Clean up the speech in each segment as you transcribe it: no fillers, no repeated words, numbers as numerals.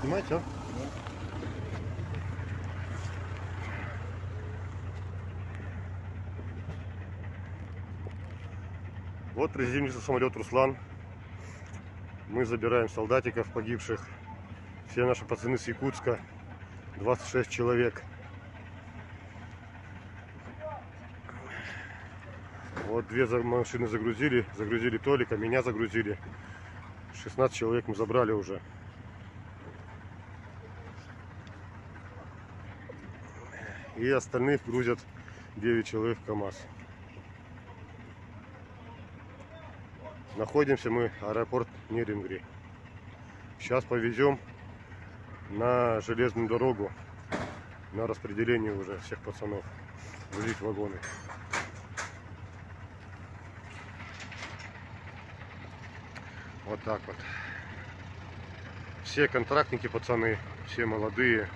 Снимайте, а? Вот приземлился самолет «Руслан». Мы забираем солдатиков погибших. Все наши пацаны с Якутска. 26 человек. Вот две машины загрузили. Загрузили Толика, меня загрузили. 16 человек мы забрали уже. И остальных грузят 9 человек в КАМАЗ. Находимся мы аэропорт Нерингри. Сейчас повезем на железную дорогу на распределение уже всех пацанов. Грузить вагоны. Вот так вот. Все контрактники пацаны, все молодые.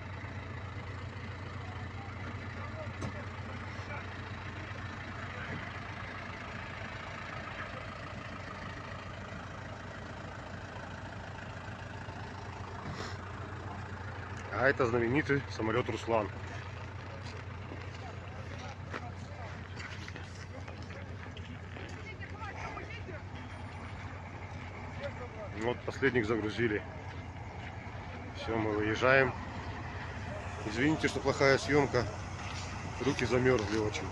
А это знаменитый самолет «Руслан». Вот последних загрузили. Все, мы выезжаем. Извините, что плохая съемка. Руки замерзли очень.